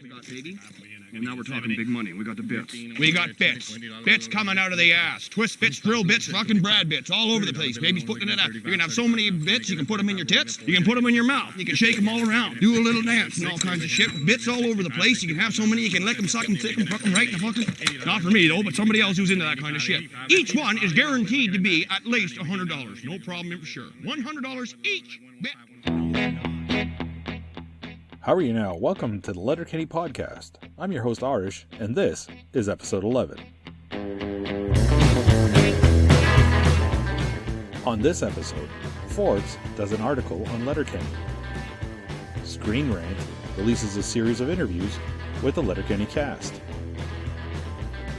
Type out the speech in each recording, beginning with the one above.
We got baby, and now we're talking big money. We got the bits. We got bits. Bits coming out of the ass. Twist bits, drill bits, fucking Brad bits, all over the place. Baby's putting it out. You can have so many bits, you can put them in your tits, you can put them in your mouth, you can shake them all around, do a little dance and all kinds of shit. Bits all over the place. You can have so many, you can lick them, suck them, stick them, fuck them right in the fucking... Not for me, though, but somebody else who's into that kind of shit. Each one is guaranteed to be at least $100. No problem for sure. $100 each bit. How are you now? Welcome to the Letterkenny Podcast. I'm your host, Arish, and this is episode 11. On this episode, Forbes does an article on Letterkenny. Screen Rant releases a series of interviews with the Letterkenny cast.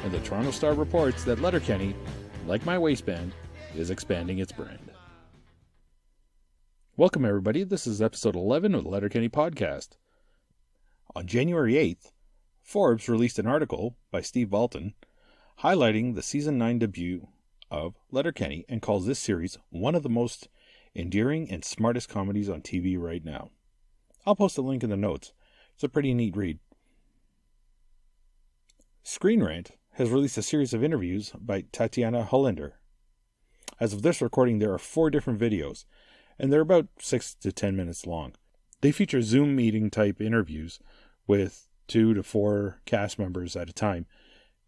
And the Toronto Star reports that Letterkenny, like my waistband, is expanding its brand. Welcome everybody, this is episode 11 of the Letterkenny Podcast. On January 8th, Forbes released an article by Steve Balton highlighting the season 9 debut of Letterkenny and calls this series one of the most endearing and smartest comedies on TV right now. I'll post a link in the notes. It's a pretty neat read. Screen Rant has released a series of interviews by Tatiana Hollander. As of this recording, there are 4 different videos, and they're about 6 to 10 minutes long. They feature Zoom meeting type interviews with 2 to 4 cast members at a time,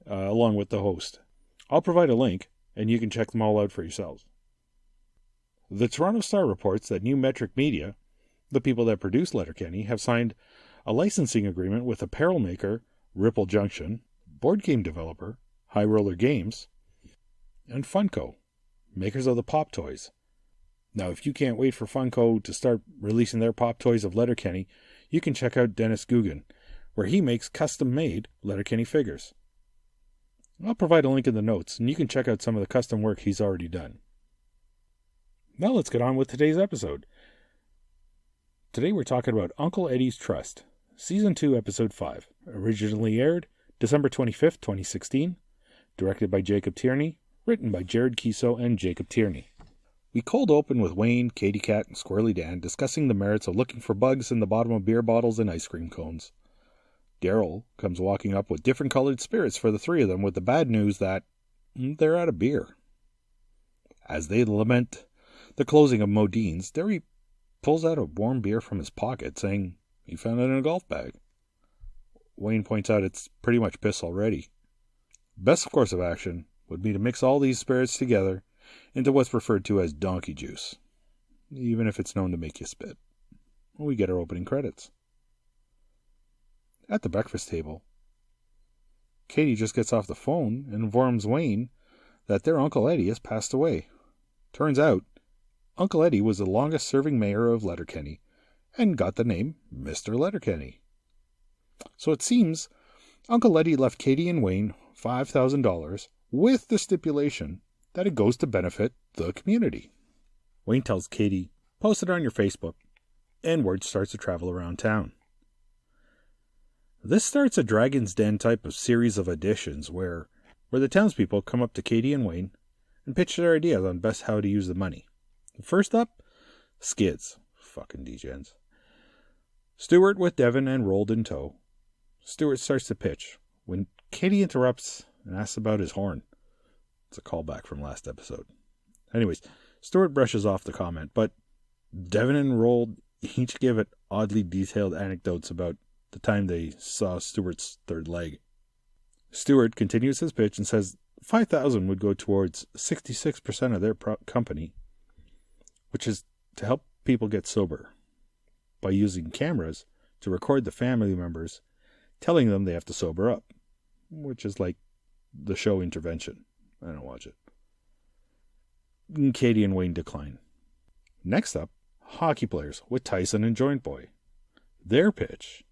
along with the host. I'll provide a link, and you can check them all out for yourselves. The Toronto Star reports that New Metric Media, the people that produce Letterkenny, have signed a licensing agreement with apparel maker Ripple Junction, board game developer High Roller Games, and Funko, makers of the Pop Toys. Now, if you can't wait for Funko to start releasing their Pop Toys of Letterkenny, you can check out Dennis Guggen, where he makes custom-made Letterkenny figures. I'll provide a link in the notes, and you can check out some of the custom work he's already done. Now let's get on with today's episode. Today we're talking about Uncle Eddie's Trust, Season 2, Episode 5, originally aired December 25th, 2016, directed by Jacob Tierney, written by Jared Kiso and Jacob Tierney. We cold open with Wayne, Katie Cat, and Squirrely Dan discussing the merits of looking for bugs in the bottom of beer bottles and ice cream cones. Daryl comes walking up with different colored spirits for the 3 of them with the bad news that they're out of beer. As they lament the closing of Modine's, Derry pulls out a warm beer from his pocket, saying he found it in a golf bag. Wayne points out it's pretty much piss already. Best course of action would be to mix all these spirits together into what's referred to as donkey juice, even if it's known to make you spit. We get our opening credits. At the breakfast table, Katie just gets off the phone and informs Wayne that their Uncle Eddie has passed away. Turns out, Uncle Eddie was the longest-serving mayor of Letterkenny and got the name Mr. Letterkenny. So it seems Uncle Eddie left Katie and Wayne $5,000 with the stipulation that it goes to benefit the community. Wayne tells Katie, post it on your Facebook, and word starts to travel around town. This starts a Dragon's Den type of series of auditions where the townspeople come up to Katie and Wayne and pitch their ideas on best how to use the money. First up, Skids. Fucking degens. Stuart with Devin and Rolled in tow. Stuart starts to pitch when Katie interrupts and asks about his horn. It's a callback from last episode. Anyways, Stuart brushes off the comment, but Devin and Rolled each give it oddly detailed anecdotes about the time they saw Stuart's third leg. Stuart continues his pitch and says $5,000 would go towards 66% of their company, which is to help people get sober by using cameras to record the family members telling them they have to sober up, which is like the show Intervention. I don't watch it. Katie and Wayne decline. Next up, hockey players with Tyson and Joint Boy. Their pitch: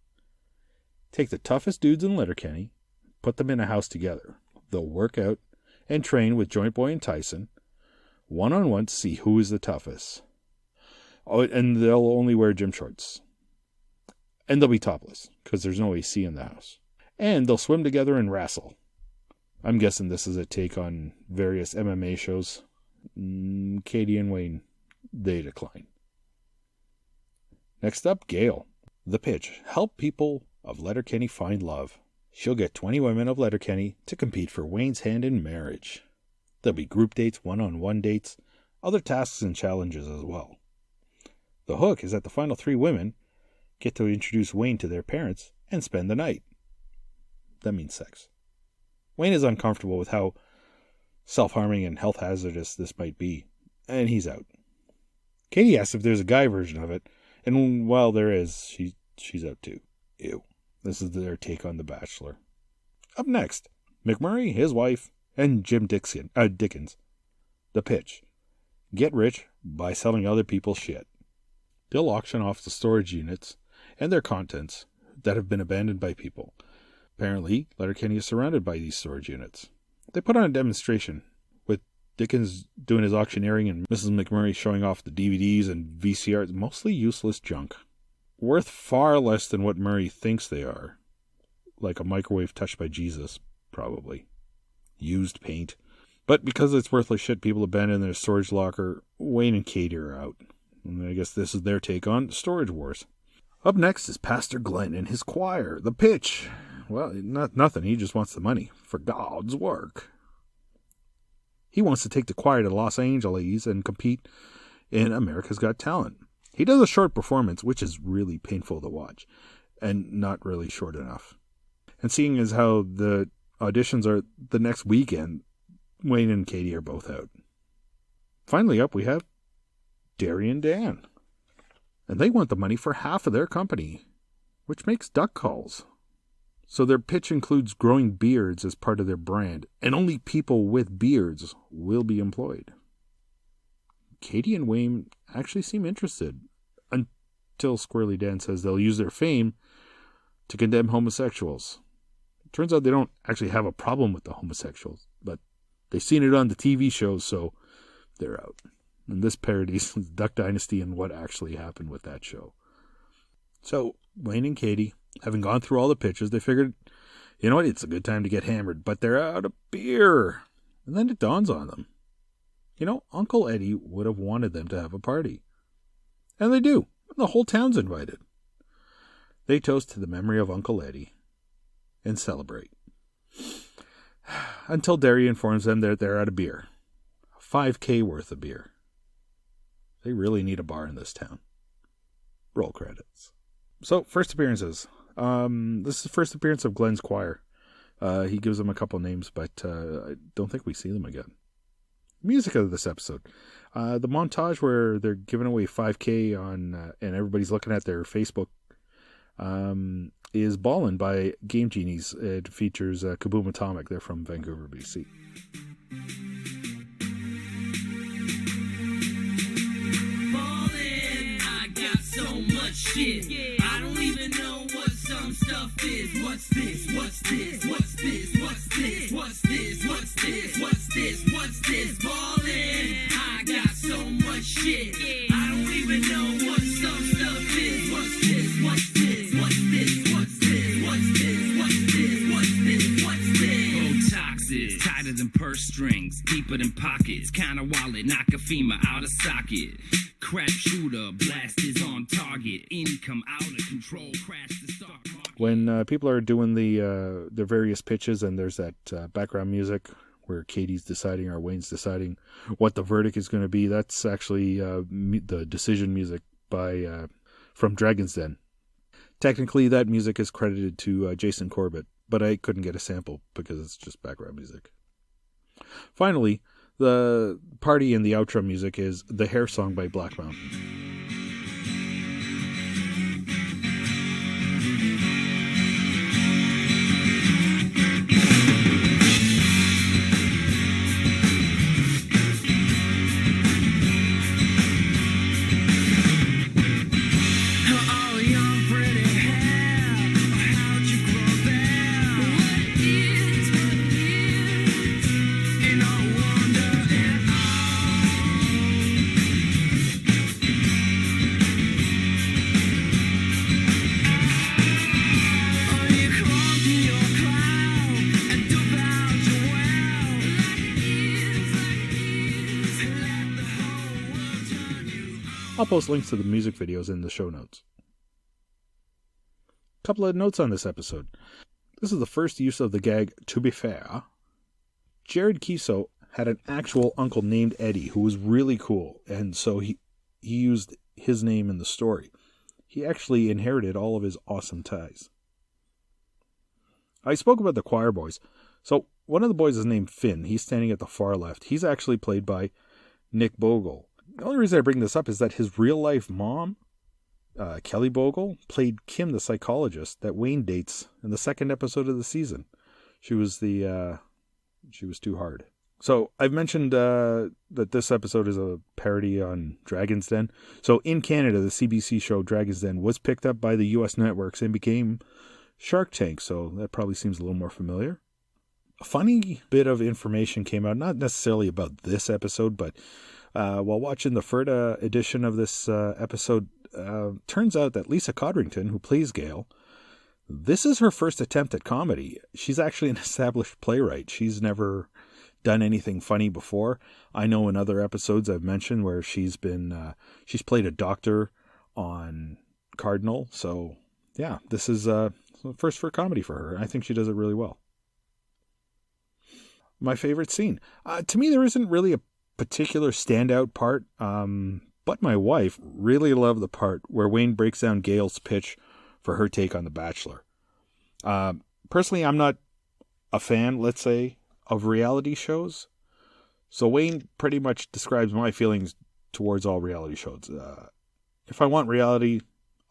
take the toughest dudes in Letterkenny, put them in a house together. They'll work out and train with Joint Boy and Tyson, one-on-one to see who is the toughest. Oh, and they'll only wear gym shorts. And they'll be topless, because there's no AC in the house. And they'll swim together and wrestle. I'm guessing this is a take on various MMA shows. Katie and Wayne, they decline. Next up, Gail. The pitch: help people of Letterkenny Find Love. She'll get 20 women of Letterkenny to compete for Wayne's hand in marriage. There'll be group dates, one-on-one dates, other tasks and challenges as well. The hook is that the final 3 women get to introduce Wayne to their parents and spend the night. That means sex. Wayne is uncomfortable with how self-harming and health hazardous this might be, and he's out. Katie asks if there's a guy version of it, and while there is, she's out too. Ew. This is their take on The Bachelor. Up next, McMurray, his wife, and Jim Dickens. The pitch. Get rich by selling other people's shit. They'll auction off the storage units and their contents that have been abandoned by people. Apparently, Letterkenny is surrounded by these storage units. They put on a demonstration, with Dickens doing his auctioneering and Mrs. McMurray showing off the DVDs and VCRs, mostly useless junk. Worth far less than what Murray thinks they are. Like a microwave touched by Jesus, probably. Used paint. But because it's worthless shit people abandon their storage locker, Wayne and Katie are out. And I guess this is their take on Storage Wars. Up next is Pastor Glenn and his choir. The pitch. Well, nothing. He just wants the money for God's work. He wants to take the choir to Los Angeles and compete in America's Got Talent. He does a short performance, which is really painful to watch, and not really short enough. And seeing as how the auditions are the next weekend, Wayne and Katie are both out. Finally up, we have Derry and Dan. And they want the money for half of their company, which makes duck calls. So their pitch includes growing beards as part of their brand, and only people with beards will be employed. Katie and Wayne actually seem interested, until Squirrely Dan says they'll use their fame to condemn homosexuals. It turns out they don't actually have a problem with the homosexuals, but they've seen it on the TV shows, so they're out. And this parodies Duck Dynasty and what actually happened with that show. So, Wayne and Katie, having gone through all the pitches, they figured, you know what, it's a good time to get hammered, but they're out of beer. And then it dawns on them. You know, Uncle Eddie would have wanted them to have a party. And they do. The whole town's invited. They toast to the memory of Uncle Eddie and celebrate. Until Derry informs them that they're out of beer. $5,000 worth of beer. They really need a bar in this town. Roll credits. So, first appearances. This is the first appearance of Glenn's choir. He gives them a couple names, but I don't think we see them again. Music of this episode. The montage where they're giving away $5,000 on, and everybody's looking at their Facebook, is Ballin' by Game Genies. It features Kaboom Atomic. They're from Vancouver, BC. Ballin', I got so much shit. I don't even know what some stuff is. What's this? What's this? What's this? What's this? What's this? What's this? What's this? What's this? Ballin', I got so much shit. I don't even know what some stuff is. What's this? What's this? What's this? What's this? What's this? What's this? What's this? What's this? Botoxes, tighter than purse strings, deeper than pockets. Kinda wallet, knock a femur out of socket. Crap shooter, blast is on target. Income out of control, crash the stock market. When people are doing their various pitches and there's that background music where Katie's deciding or Wayne's deciding what the verdict is going to be, that's actually the decision music by from Dragon's Den. Technically, that music is credited to Jason Corbett, but I couldn't get a sample because it's just background music. Finally, the party and the outro music is The Hair Song by Black Mountain. I'll post links to the music videos in the show notes. couple of notes on this episode. This is the first use of the gag, to be fair. Jared Kiso had an actual uncle named Eddie who was really cool, and so he used his name in the story. He actually inherited all of his awesome ties. I spoke about the choir boys. So one of the boys is named Finn. He's standing at the far left. He's actually played by Nick Bogle. The only reason I bring this up is that his real-life mom, Kelly Bogle, played Kim, the psychologist that Wayne dates in the second episode of the season. She was too hard. So I've mentioned that this episode is a parody on Dragon's Den. So in Canada, the CBC show Dragon's Den was picked up by the U.S. networks and became Shark Tank. So that probably seems a little more familiar. A funny bit of information came out, not necessarily about this episode, but while watching the Ferda edition of this episode, turns out that Lisa Codrington, who plays Gail, this is her first attempt at comedy. She's actually an established playwright. She's never done anything funny before. I know in other episodes I've mentioned where she's played a doctor on Cardinal. So yeah, this is first for comedy for her. I think she does it really well. My favorite scene. To me, there isn't really a particular standout part, but my wife really loved the part where Wayne breaks down Gail's pitch for her take on The Bachelor. Personally, I'm not a fan, let's say, of reality shows. So Wayne pretty much describes my feelings towards all reality shows. If I want reality,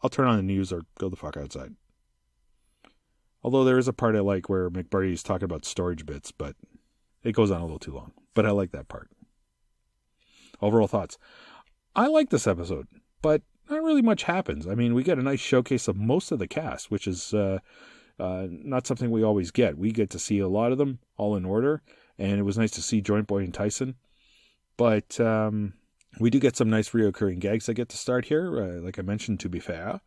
I'll turn on the news or go the fuck outside. Although there is a part I like where McBurdy's talking about storage bits, but it goes on a little too long. But I like that part. Overall thoughts. I like this episode, but not really much happens. I mean, we get a nice showcase of most of the cast, which is not something we always get. We get to see a lot of them all in order, and it was nice to see Joint Boy and Tyson. But we do get some nice reoccurring gags that get to start here, like I mentioned, to be fair.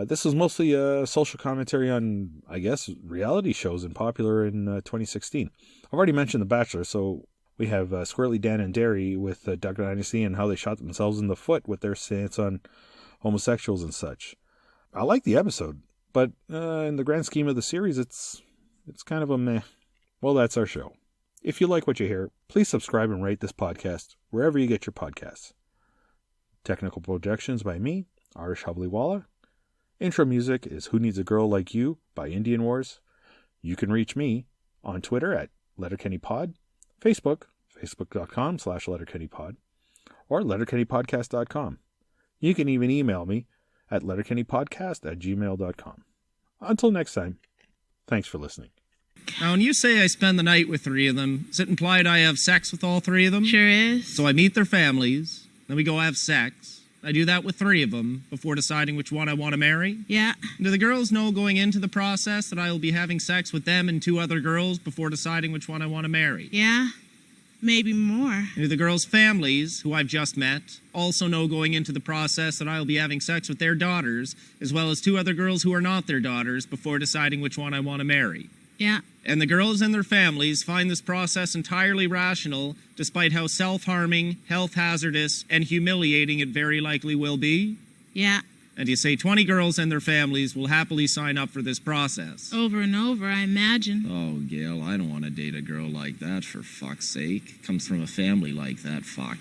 This is mostly a social commentary on, I guess, reality shows and popular in 2016. I've already mentioned The Bachelor, so we have Squirrely Dan and Derry with Duck Dynasty and how they shot themselves in the foot with their stance on homosexuals and such. I like the episode, but in the grand scheme of the series, it's kind of a meh. Well, that's our show. If you like what you hear, please subscribe and rate this podcast wherever you get your podcasts. Technical projections by me, Arish Havliwala. Intro music is Who Needs a Girl Like You by Indian Wars. You can reach me on Twitter at LetterkennyPod, Facebook, facebook.com/LetterkennyPod, or LetterkennyPodcast.com. You can even email me at LetterkennyPodcast@gmail.com. Until next time, thanks for listening. Now, when you say I spend the night with 3 of them, is it implied I have sex with all 3 of them? Sure is. So I meet their families, then we go have sex. I do that with 3 of them before deciding which one I want to marry. Yeah. Do the girls know going into the process that I will be having sex with them and 2 other girls before deciding which one I want to marry? Yeah. Maybe more. And do the girls' families, who I've just met, also know going into the process that I will be having sex with their daughters, as well as 2 other girls who are not their daughters, before deciding which one I want to marry? Yeah. And the girls and their families find this process entirely rational, despite how self-harming, health hazardous, and humiliating it very likely will be? Yeah. And you say 20 girls and their families will happily sign up for this process? Over and over, I imagine. Oh, Gail, I don't want to date a girl like that, for fuck's sake. Comes from a family like that, fuck.